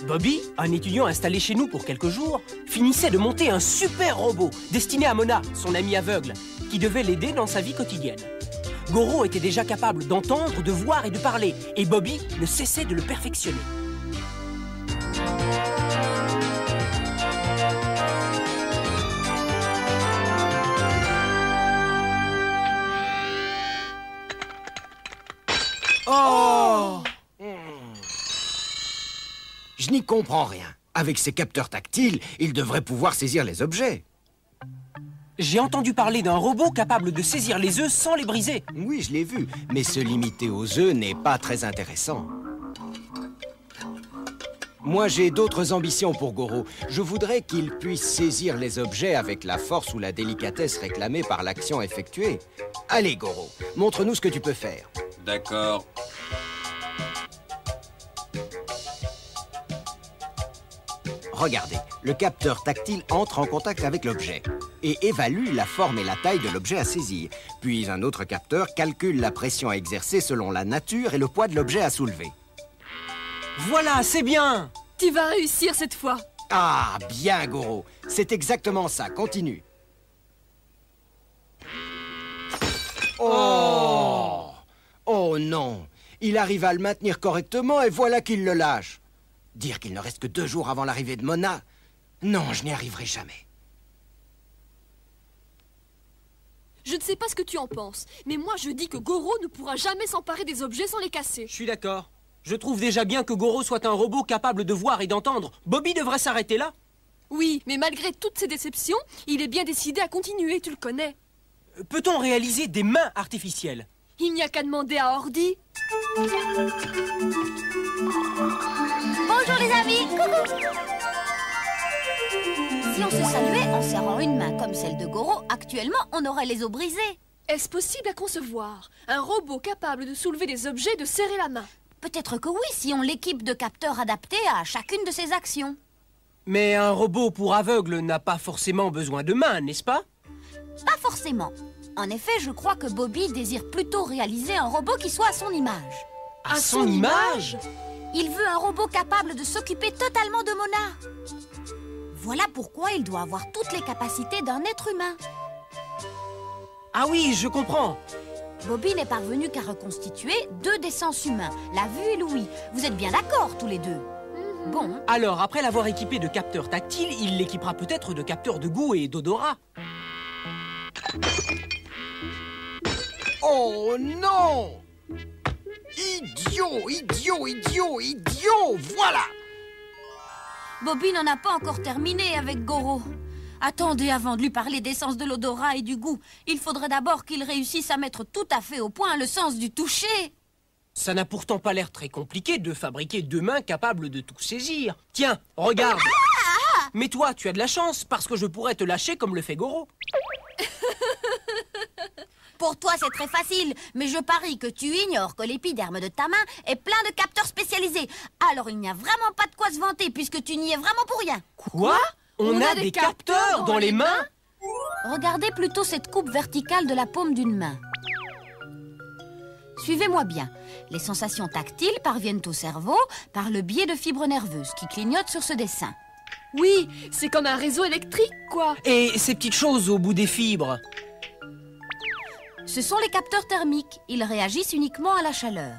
Bobby, un étudiant installé chez nous pour quelques jours, finissait de monter un super robot destiné à Mona, son amie aveugle, qui devait l'aider dans sa vie quotidienne. Goro était déjà capable d'entendre, de voir et de parler, et Bobby ne cessait de le perfectionner. Oh! Je n'y comprends rien. Avec ces capteurs tactiles, il devrait pouvoir saisir les objets. J'ai entendu parler d'un robot capable de saisir les œufs sans les briser. Oui, je l'ai vu, mais se limiter aux œufs n'est pas très intéressant. Moi, j'ai d'autres ambitions pour Goro. Je voudrais qu'il puisse saisir les objets avec la force ou la délicatesse réclamée par l'action effectuée. Allez, Goro, montre-nous ce que tu peux faire. D'accord. Regardez, le capteur tactile entre en contact avec l'objet et évalue la forme et la taille de l'objet à saisir. Puis un autre capteur calcule la pression à exercer selon la nature et le poids de l'objet à soulever. Voilà, c'est bien! Tu vas réussir cette fois. Ah, bien, Goro. C'est exactement ça. Continue. Oh! Oh non! Il arrive à le maintenir correctement et voilà qu'il le lâche. Dire qu'il ne reste que 2 jours avant l'arrivée de Mona? Non, je n'y arriverai jamais. Je ne sais pas ce que tu en penses, mais moi je dis que Goro ne pourra jamais s'emparer des objets sans les casser. Je suis d'accord. Je trouve déjà bien que Goro soit un robot capable de voir et d'entendre. Bobby devrait s'arrêter là. Oui, mais malgré toutes ces déceptions, il est bien décidé à continuer, tu le connais. Peut-on réaliser des mains artificielles? Il n'y a qu'à demander à Ordi. Bonjour les amis, coucou. Si on se saluait en serrant une main comme celle de Goro, actuellement on aurait les os brisés. Est-ce possible à concevoir? Un robot capable de soulever des objets, de serrer la main? Peut-être que oui, si on l'équipe de capteurs adaptés à chacune de ses actions. Mais un robot pour aveugle n'a pas forcément besoin de mains, n'est-ce pas? Pas forcément. En effet, je crois que Bobby désire plutôt réaliser un robot qui soit à son image. À son image? Il veut un robot capable de s'occuper totalement de Mona. Voilà pourquoi il doit avoir toutes les capacités d'un être humain. Ah oui, je comprends. Bobby n'est parvenu qu'à reconstituer 2 des sens humains, la vue et l'ouïe. Vous êtes bien d'accord, tous les deux? Bon. Alors, après l'avoir équipé de capteurs tactiles, il l'équipera peut-être de capteurs de goût et d'odorat. Oh non! Idiot, idiot, idiot, idiot! Voilà! Bobby n'en a pas encore terminé avec Goro. Attendez, avant de lui parler des sens de l'odorat et du goût, il faudrait d'abord qu'il réussisse à mettre tout à fait au point le sens du toucher. Ça n'a pourtant pas l'air très compliqué de fabriquer 2 mains capables de tout saisir. Tiens, regarde. Mais toi, tu as de la chance, parce que je pourrais te lâcher comme le fait Goro. Pour toi, c'est très facile, mais je parie que tu ignores que l'épiderme de ta main est plein de capteurs spécialisés. Alors il n'y a vraiment pas de quoi se vanter, puisque tu n'y es vraiment pour rien. Quoi? On a des capteurs dans les mains? Regardez plutôt cette coupe verticale de la paume d'une main. Suivez-moi bien. Les sensations tactiles parviennent au cerveau par le biais de fibres nerveuses qui clignotent sur ce dessin. Oui, c'est comme un réseau électrique, quoi. Et ces petites choses au bout des fibres? Ce sont les capteurs thermiques. Ils réagissent uniquement à la chaleur.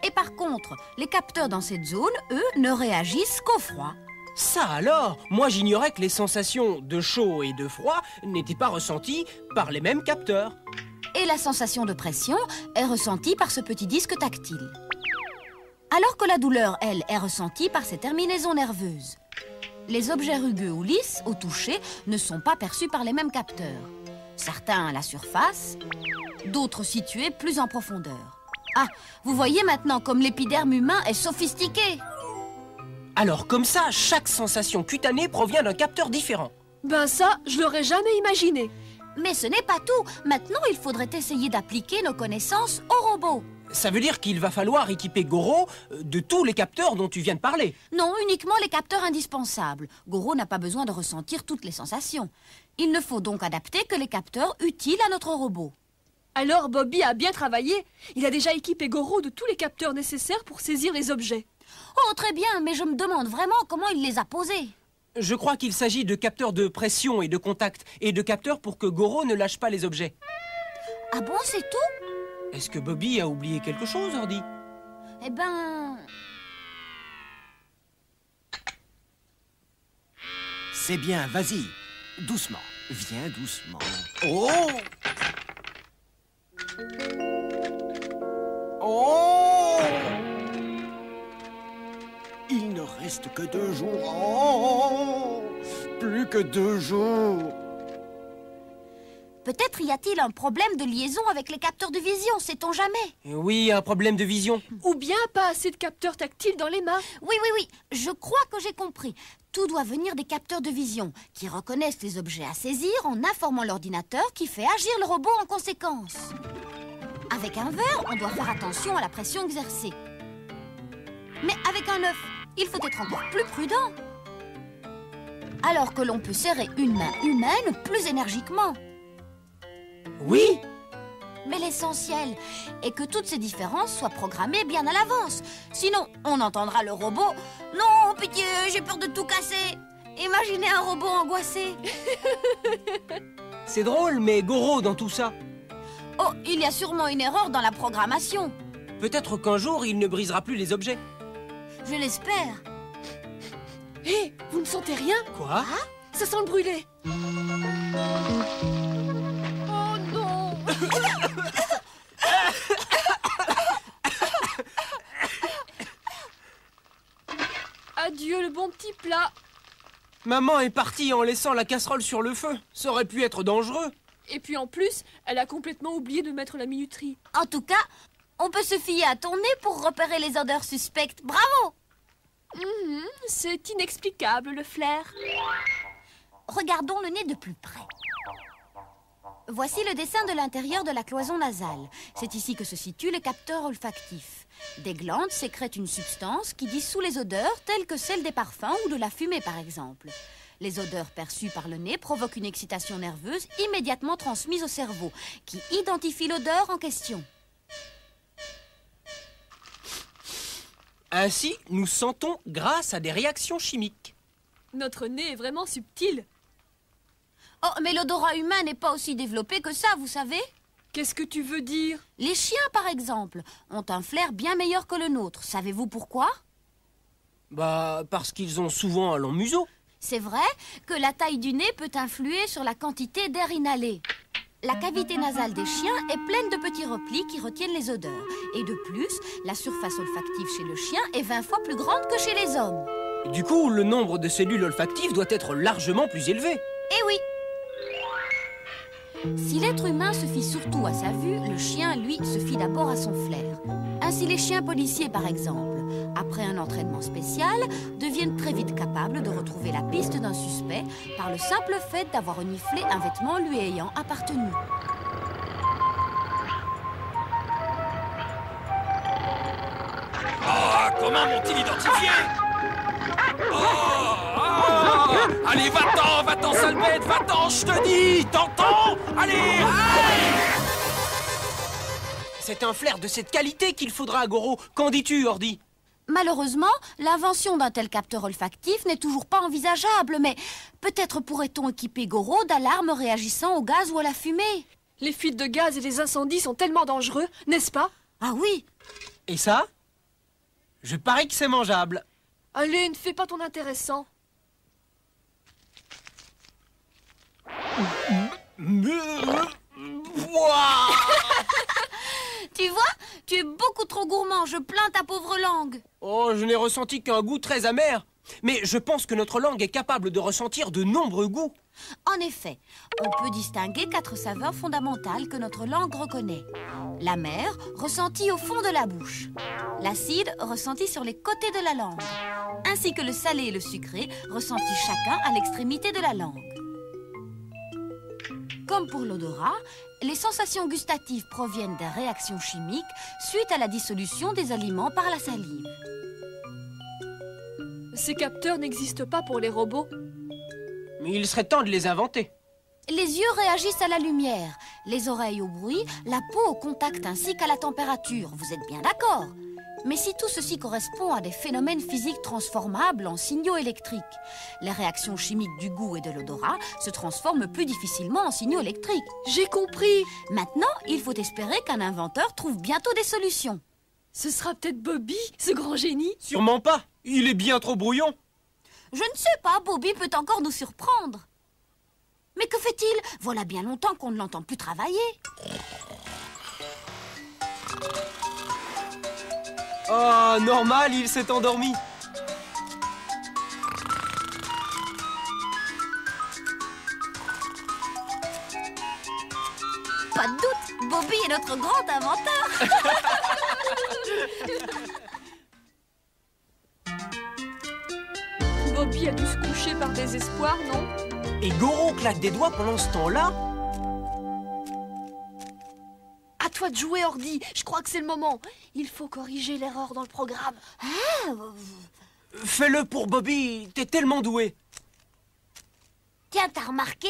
Et par contre, les capteurs dans cette zone, eux, ne réagissent qu'au froid. Ça alors? Moi j'ignorais que les sensations de chaud et de froid n'étaient pas ressenties par les mêmes capteurs. Et la sensation de pression est ressentie par ce petit disque tactile. Alors que la douleur, elle, est ressentie par ces terminaisons nerveuses. Les objets rugueux ou lisses, au toucher, ne sont pas perçus par les mêmes capteurs. Certains à la surface, d'autres situés plus en profondeur. Ah, vous voyez maintenant comme l'épiderme humain est sophistiqué. Alors comme ça, chaque sensation cutanée provient d'un capteur différent. Ben ça, je l'aurais jamais imaginé. Mais ce n'est pas tout. Maintenant, il faudrait essayer d'appliquer nos connaissances au robot. Ça veut dire qu'il va falloir équiper Goro de tous les capteurs dont tu viens de parler. Non, uniquement les capteurs indispensables. Goro n'a pas besoin de ressentir toutes les sensations. Il ne faut donc adapter que les capteurs utiles à notre robot. Alors Bobby a bien travaillé. Il a déjà équipé Goro de tous les capteurs nécessaires pour saisir les objets. Oh, très bien, mais je me demande vraiment comment il les a posés. Je crois qu'il s'agit de capteurs de pression et de contact, et de capteurs pour que Goro ne lâche pas les objets. Ah bon, c'est tout? Est-ce que Bobby a oublié quelque chose, Ordi? Eh ben... C'est bien, vas-y. Doucement. Viens doucement. Oh! Oh! Il ne reste que 2 jours. Oh! Plus que 2 jours. Peut-être y a-t-il un problème de liaison avec les capteurs de vision, sait-on jamais? Oui, un problème de vision. Ou bien pas assez de capteurs tactiles dans les mains. Oui, je crois que j'ai compris. Tout doit venir des capteurs de vision, qui reconnaissent les objets à saisir en informant l'ordinateur qui fait agir le robot en conséquence. Avec un verre, on doit faire attention à la pression exercée. Mais avec un œuf, il faut être encore plus prudent. Alors que l'on peut serrer une main humaine plus énergiquement. Oui! Mais l'essentiel est que toutes ces différences soient programmées bien à l'avance. Sinon, on entendra le robot « Non, pitié, j'ai peur de tout casser !» Imaginez un robot angoissé. C'est drôle, mais Goro dans tout ça. Oh, il y a sûrement une erreur dans la programmation. Peut-être qu'un jour, il ne brisera plus les objets. Je l'espère. Hé, vous ne sentez rien? Quoi? Ça sent le brûlé. Oh non! Adieu le bon petit plat. Maman est partie en laissant la casserole sur le feu. Ça aurait pu être dangereux. Et puis en plus, elle a complètement oublié de mettre la minuterie. En tout cas, on peut se fier à ton nez pour repérer les odeurs suspectes. Bravo! C'est inexplicable, le flair. Regardons le nez de plus près. Voici le dessin de l'intérieur de la cloison nasale. C'est ici que se situent les capteurs olfactifs. Des glandes sécrètent une substance qui dissout les odeurs telles que celles des parfums ou de la fumée par exemple. Les odeurs perçues par le nez provoquent une excitation nerveuse immédiatement transmise au cerveau, qui identifie l'odeur en question. Ainsi, nous sentons grâce à des réactions chimiques. Notre nez est vraiment subtil. Oh, mais l'odorat humain n'est pas aussi développé que ça, vous savez? Qu'est-ce que tu veux dire? Les chiens, par exemple, ont un flair bien meilleur que le nôtre. Savez-vous pourquoi? Bah, parce qu'ils ont souvent un long museau. C'est vrai que la taille du nez peut influer sur la quantité d'air inhalé. La cavité nasale des chiens est pleine de petits replis qui retiennent les odeurs. Et de plus, la surface olfactive chez le chien est 20 fois plus grande que chez les hommes. Du coup, le nombre de cellules olfactives doit être largement plus élevé. Eh oui! Si l'être humain se fie surtout à sa vue, le chien, lui, se fie d'abord à son flair. Ainsi, les chiens policiers, par exemple, après un entraînement spécial, deviennent très vite capables de retrouver la piste d'un suspect par le simple fait d'avoir reniflé un vêtement lui ayant appartenu. Ah, comment m'ont-ils identifié? Allez, va-t'en, sale bête, va-t'en, je te dis, t'entends? Allez! C'est un flair de cette qualité qu'il faudra à Goro. Qu'en dis-tu, Ordi? Malheureusement, l'invention d'un tel capteur olfactif n'est toujours pas envisageable, mais peut-être pourrait-on équiper Goro d'alarmes réagissant au gaz ou à la fumée. Les fuites de gaz et les incendies sont tellement dangereux, n'est-ce pas? Ah oui! Et ça? Je parie que c'est mangeable. Allez, ne fais pas ton intéressant. Tu vois, tu es beaucoup trop gourmand, je plains ta pauvre langue. Oh, je n'ai ressenti qu'un goût très amer. Mais je pense que notre langue est capable de ressentir de nombreux goûts. En effet, on peut distinguer 4 saveurs fondamentales que notre langue reconnaît. L'amer, ressenti au fond de la bouche. L'acide, ressenti sur les côtés de la langue. Ainsi que le salé et le sucré, ressentis chacun à l'extrémité de la langue. Comme pour l'odorat, les sensations gustatives proviennent des réactions chimiques suite à la dissolution des aliments par la salive. Ces capteurs n'existent pas pour les robots. Mais il serait temps de les inventer. Les yeux réagissent à la lumière. Les oreilles au bruit, la peau au contact ainsi qu'à la température. Vous êtes bien d'accord? Mais si tout ceci correspond à des phénomènes physiques transformables en signaux électriques, les réactions chimiques du goût et de l'odorat se transforment plus difficilement en signaux électriques. J'ai compris. Maintenant, il faut espérer qu'un inventeur trouve bientôt des solutions. Ce sera peut-être Bobby, ce grand génie. Sûrement pas. Il est bien trop brouillon. Je ne sais pas, Bobby peut encore nous surprendre. Mais que fait-il? Voilà bien longtemps qu'on ne l'entend plus travailler. Oh, normal, il s'est endormi. Pas de doute, Bobby est notre grand inventeur. Bobby a dû se coucher par désespoir, non? Et Goro claque des doigts pendant ce temps-là. À toi de jouer, Ordi. Je crois que c'est le moment. Il faut corriger l'erreur dans le programme. Fais-le pour Bobby, t'es tellement doué. Tiens, t'as remarqué?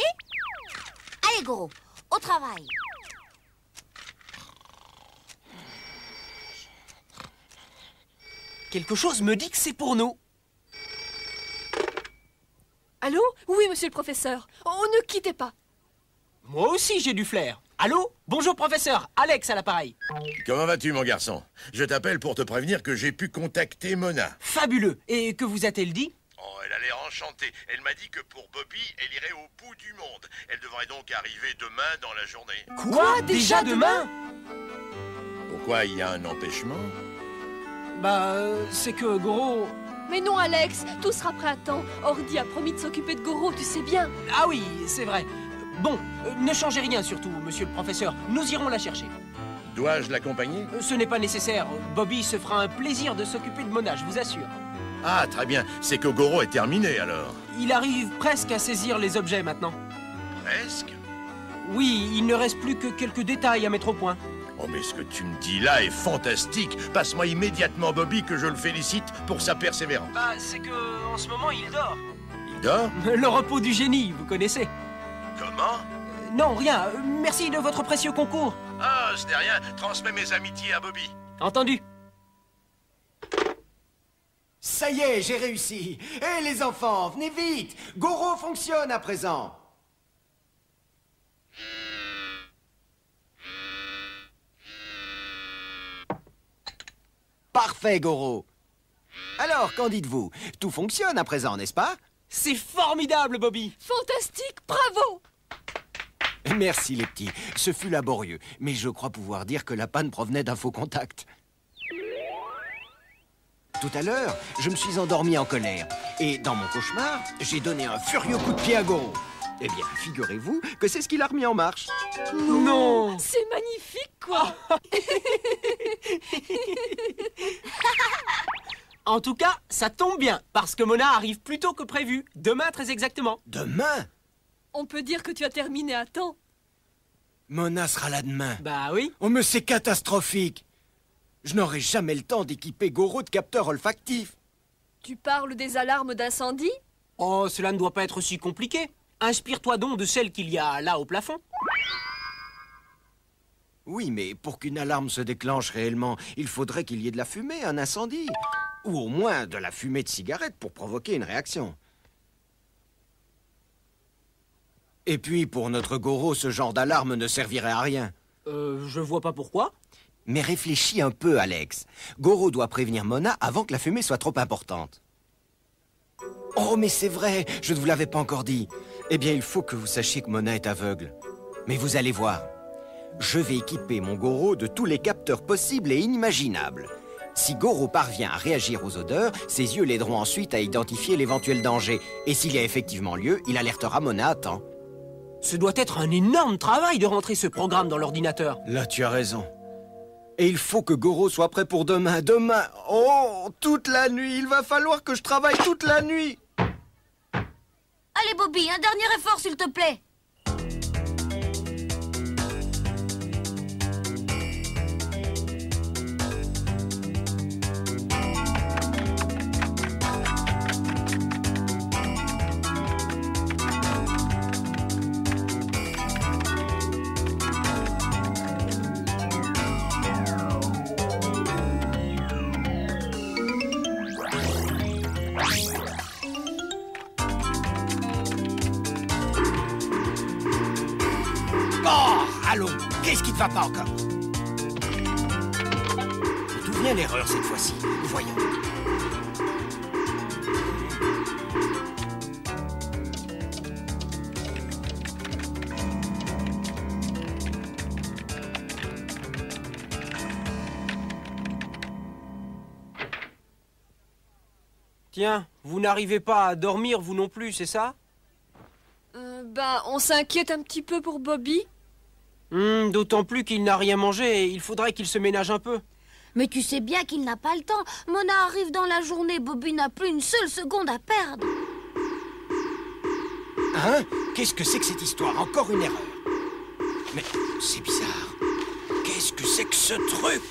Allez, Goro, au travail. Quelque chose me dit que c'est pour nous. Allô? Oui, monsieur le professeur. Oh, ne quittez pas. Moi aussi, j'ai du flair. Allô? Bonjour, professeur. Alex à l'appareil. Comment vas-tu, mon garçon? Je t'appelle pour te prévenir que j'ai pu contacter Mona. Fabuleux. Et que vous a-t-elle dit? Oh, elle a l'air enchantée. Elle m'a dit que pour Bobby, elle irait au bout du monde. Elle devrait donc arriver demain dans la journée. Quoi? Déjà demain? Pourquoi il y a un empêchement? C'est que Goro... Mais non, Alex, tout sera prêt à temps. Ordi a promis de s'occuper de Goro, tu sais bien. Ah oui, c'est vrai. Bon, ne changez rien surtout, monsieur le professeur. Nous irons la chercher. Dois-je l'accompagner? Ce n'est pas nécessaire. Bobby se fera un plaisir de s'occuper de Mona, je vous assure. Ah, très bien. C'est que Goro est terminé, alors. Il arrive presque à saisir les objets maintenant. Presque? Oui, il ne reste plus que quelques détails à mettre au point. Oh, mais ce que tu me dis là est fantastique. Passe-moi immédiatement Bobby, que je le félicite pour sa persévérance. C'est que en ce moment, il dort. Il dort? Le repos du génie, vous connaissez. Comment? Non, rien. Merci de votre précieux concours. Ah, ce n'est rien. Transmets mes amitiés à Bobby. Entendu. Ça y est, j'ai réussi. Hé, les enfants, venez vite. Goro fonctionne à présent. Parfait, Goro. Alors, qu'en dites-vous? Tout fonctionne à présent, n'est-ce pas? C'est formidable, Bobby. Fantastique, bravo. Merci, les petits. Ce fut laborieux, mais je crois pouvoir dire que la panne provenait d'un faux contact. Tout à l'heure, je me suis endormi en colère. Et dans mon cauchemar, j'ai donné un furieux coup de pied à Goro. Eh bien, figurez-vous que c'est ce qu'il a remis en marche. Non. C'est magnifique, quoi. En tout cas, ça tombe bien, parce que Mona arrive plus tôt que prévu. Demain, très exactement. Demain? On peut dire que tu as terminé à temps. Mona sera là demain. Bah oui. Oh, mais c'est catastrophique. Je n'aurai jamais le temps d'équiper Goro de capteurs olfactifs. Tu parles des alarmes d'incendie? Oh, cela ne doit pas être si compliqué. Inspire-toi donc de celle qu'il y a là au plafond. Oui, mais pour qu'une alarme se déclenche réellement, il faudrait qu'il y ait de la fumée, un incendie. Ou au moins de la fumée de cigarette pour provoquer une réaction. Et puis, pour notre Goro, ce genre d'alarme ne servirait à rien. Je vois pas pourquoi. Mais réfléchis un peu, Alex. Goro doit prévenir Mona avant que la fumée soit trop importante. Oh, mais c'est vrai, je ne vous l'avais pas encore dit. Eh bien, il faut que vous sachiez que Mona est aveugle. Mais vous allez voir. Je vais équiper mon Goro de tous les capteurs possibles et inimaginables. Si Goro parvient à réagir aux odeurs, ses yeux l'aideront ensuite à identifier l'éventuel danger. Et s'il y a effectivement lieu, il alertera Mona à temps. Ce doit être un énorme travail de rentrer ce programme dans l'ordinateur. Là, tu as raison. Et il faut que Goro soit prêt pour demain. Demain! Oh, toute la nuit! Il va falloir que je travaille toute la nuit! Allez, Bobby, un dernier effort, s'il te plaît. Allons, qu'est-ce qui ne va pas encore? D'où vient l'erreur cette fois-ci? Voyons. Tiens, vous n'arrivez pas à dormir, vous non plus, c'est ça? On s'inquiète un petit peu pour Bobby. D'autant plus qu'il n'a rien mangé et il faudrait qu'il se ménage un peu. Mais tu sais bien qu'il n'a pas le temps. Mona arrive dans la journée, Bobby n'a plus une seule seconde à perdre. Hein? Qu'est-ce que c'est que cette histoire? Encore une erreur. Mais c'est bizarre. Qu'est-ce que c'est que ce truc?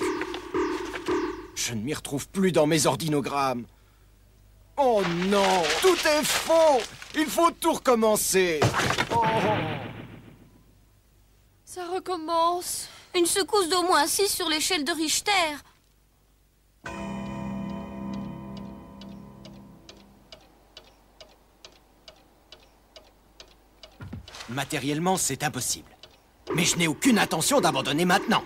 Je ne m'y retrouve plus dans mes ordinogrammes. Oh non! Tout est faux! Il faut tout recommencer! Oh. Ça recommence. Une secousse d'au moins 6 sur l'échelle de Richter. Matériellement, c'est impossible. Mais je n'ai aucune intention d'abandonner maintenant.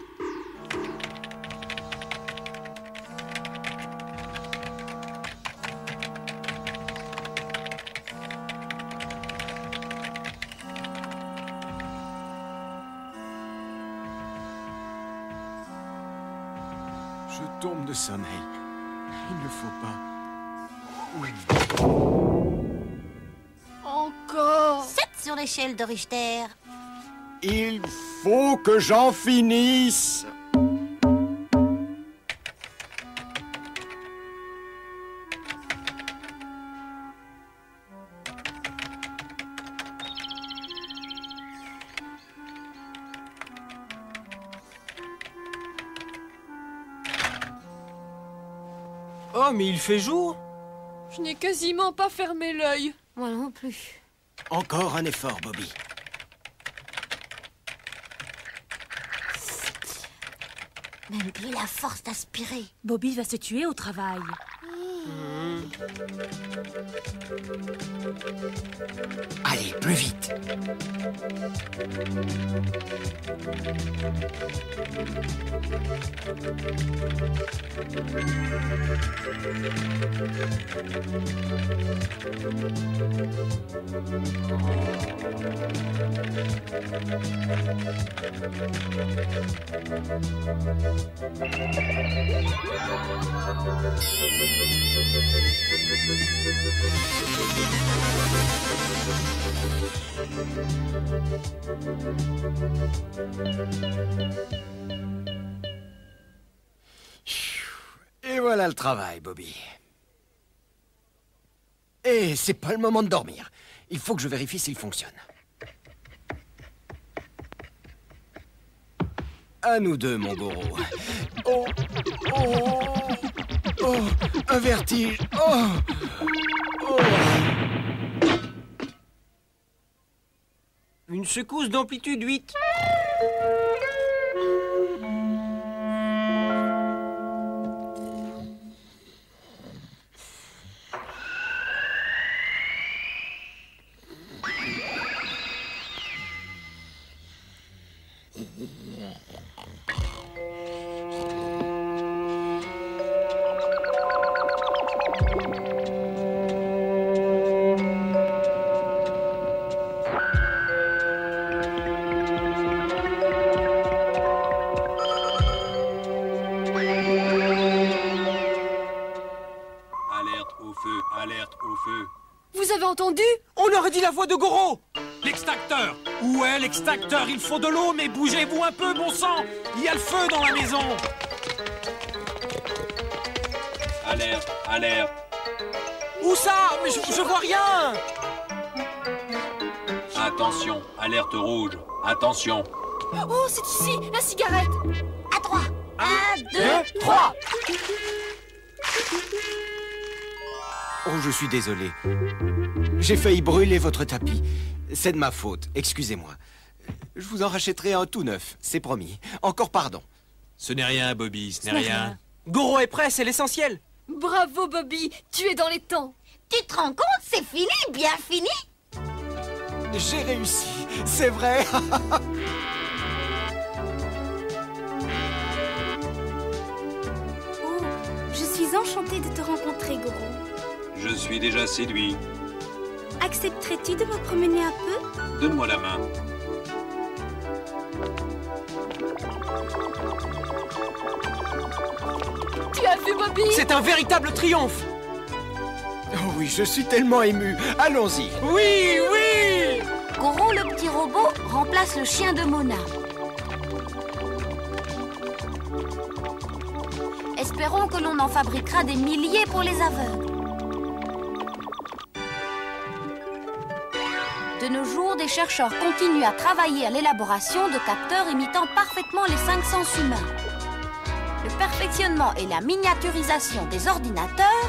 Je tombe de sommeil. Il ne faut pas. Encore. 7 sur l'échelle de Richter. Il faut que j'en finisse. Oh, mais il fait jour! Je n'ai quasiment pas fermé l'œil. Moi non plus. Encore un effort, Bobby. Même plus la force d'aspirer. Bobby va se tuer au travail. Allez, plus vite. Et voilà le travail, Bobby. Et c'est pas le moment de dormir. Il faut que je vérifie s'il fonctionne. À nous deux, mon Goro. Oh, oh, oh, un vertige. Oh, oh. Une secousse d'amplitude 8. Alerte au feu. Vous avez entendu? On aurait dit la voix de Goro! L'extincteur! Où est l'extincteur? Il faut de l'eau, mais bougez-vous un peu, bon sang! Il y a le feu dans la maison! Alerte, alerte. Où ça? Mais je vois rien! Attention, alerte rouge. Attention. Oh, c'est ici, la cigarette. À 3. 1, 2, 3! Oh, je suis désolé. J'ai failli brûler votre tapis. C'est de ma faute, excusez-moi. Je vous en rachèterai un tout neuf, c'est promis. Encore pardon. Ce n'est rien, Bobby, ce n'est rien. Goro est prêt, c'est l'essentiel. Bravo, Bobby, tu es dans les temps. Tu te rends compte, c'est fini, bien fini. J'ai réussi, c'est vrai. enchantée de te rencontrer, Goro. Je suis déjà séduit. Accepterais-tu de me promener un peu? Donne-moi la main. Tu as vu, Bobby? C'est un véritable triomphe. Oh oui, je suis tellement ému. Allons-y. Oui, oui. Goro, le petit robot, remplace le chien de Mona. Espérons que l'on en fabriquera des milliers pour les aveugles. De nos jours, des chercheurs continuent à travailler à l'élaboration de capteurs imitant parfaitement les 5 sens humains. Le perfectionnement et la miniaturisation des ordinateurs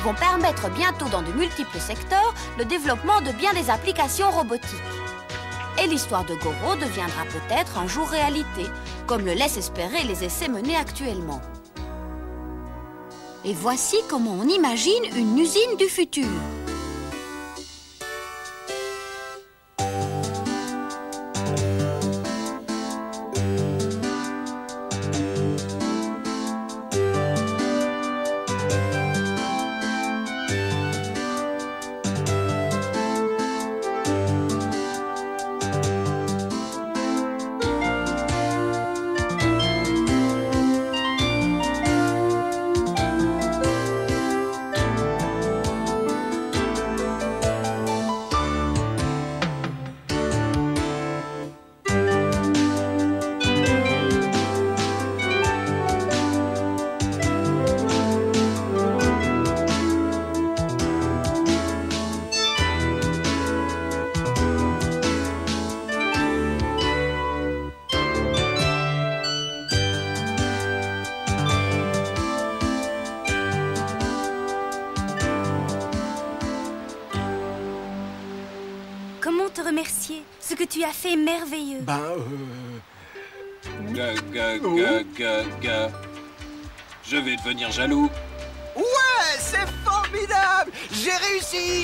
vont permettre bientôt dans de multiples secteurs le développement de bien des applications robotiques. Et l'histoire de Goro deviendra peut-être un jour réalité, comme le laissent espérer les essais menés actuellement. Et voici comment on imagine une usine du futur. Comment te remercier? Ce que tu as fait est merveilleux. Je vais devenir jaloux. Ouais, c'est formidable. J'ai réussi.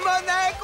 Mona est